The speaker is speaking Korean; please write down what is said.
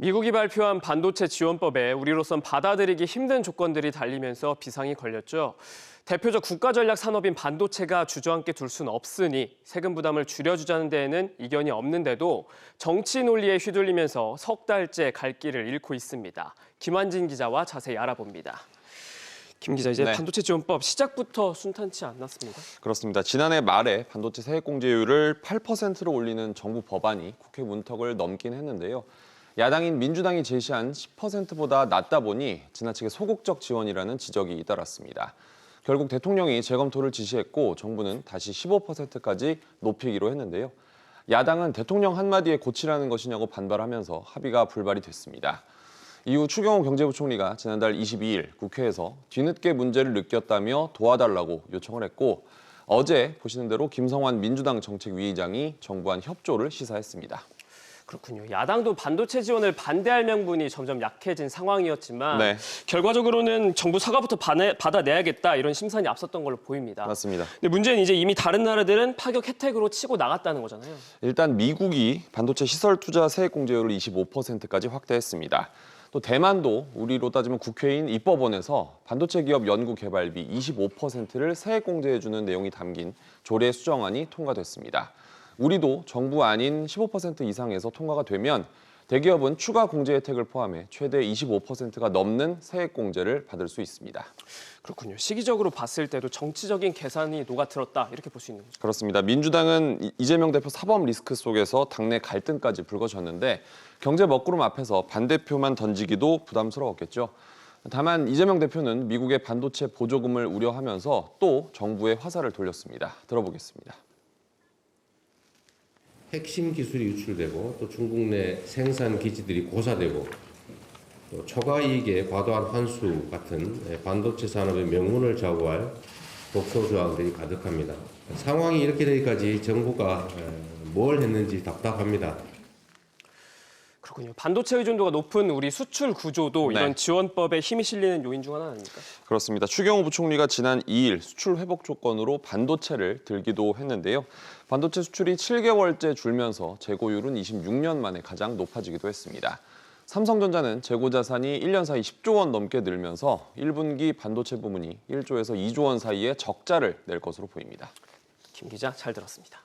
미국이 발표한 반도체 지원법에 우리로선 받아들이기 힘든 조건들이 달리면서 비상이 걸렸죠. 대표적 국가전략 산업인 반도체가 주저앉게 둘 수는 없으니 세금 부담을 줄여주자는 데에는 이견이 없는데도 정치 논리에 휘둘리면서 석 달째 갈 길을 잃고 있습니다. 김환진 기자와 자세히 알아봅니다. 김 기자, 이제 반도체 지원법 시작부터 순탄치 않았습니다. 그렇습니다. 지난해 말에 반도체 세액공제율을 8%로 올리는 정부 법안이 국회 문턱을 넘긴 했는데요. 야당인 민주당이 제시한 10%보다 낮다 보니 지나치게 소극적 지원이라는 지적이 잇따랐습니다. 결국 대통령이 재검토를 지시했고 정부는 다시 15%까지 높이기로 했는데요. 야당은 대통령 한마디에 고치라는 것이냐고 반발하면서 합의가 불발이 됐습니다. 이후 추경호 경제부총리가 지난달 22일 국회에서 뒤늦게 문제를 느꼈다며 도와달라고 요청을 했고 어제 보시는 대로 김성환 민주당 정책위의장이 정부안 협조를 시사했습니다. 그렇군요. 야당도 반도체 지원을 반대할 명분이 점점 약해진 상황이었지만 결과적으로는 정부 사과부터 받아내야겠다 이런 심산이 앞섰던 걸로 보입니다. 맞습니다. 근데 문제는 이제 이미 다른 나라들은 파격 혜택으로 치고 나갔다는 거잖아요. 일단 미국이 반도체 시설 투자 세액 공제율을 25%까지 확대했습니다. 또 대만도 우리로 따지면 국회인 입법원에서 반도체 기업 연구 개발비 25%를 세액 공제해주는 내용이 담긴 조례 수정안이 통과됐습니다. 우리도 정부 아닌 15% 이상에서 통과가 되면 대기업은 추가 공제 혜택을 포함해 최대 25%가 넘는 세액 공제를 받을 수 있습니다. 그렇군요. 시기적으로 봤을 때도 정치적인 계산이 녹아들었다 이렇게 볼 수 있는 거죠. 그렇습니다. 민주당은 이재명 대표 사법 리스크 속에서 당내 갈등까지 불거졌는데 경제 먹구름 앞에서 반대표만 던지기도 부담스러웠겠죠. 다만 이재명 대표는 미국의 반도체 보조금을 우려하면서 또 정부의 화살을 돌렸습니다. 들어보겠습니다. 핵심 기술이 유출되고 또 중국 내 생산 기지들이 고사되고 또 초과 이익의 과도한 환수 같은 반도체 산업의 명분을 좌우할 독소 조항들이 가득합니다. 상황이 이렇게 되기까지 정부가 뭘 했는지 답답합니다. 그렇군요. 반도체 의존도가 높은 우리 수출 구조도 이런 지원법에 힘이 실리는 요인 중 하나 아닙니까? 그렇습니다. 추경호 부총리가 지난 2일 수출 회복 조건으로 반도체를 들기도 했는데요. 반도체 수출이 7개월째 줄면서 재고율은 26년 만에 가장 높아지기도 했습니다. 삼성전자는 재고 자산이 1년 사이 10조 원 넘게 늘면서 1분기 반도체 부문이 1조에서 2조 원 사이의 적자를 낼 것으로 보입니다. 김 기자, 잘 들었습니다.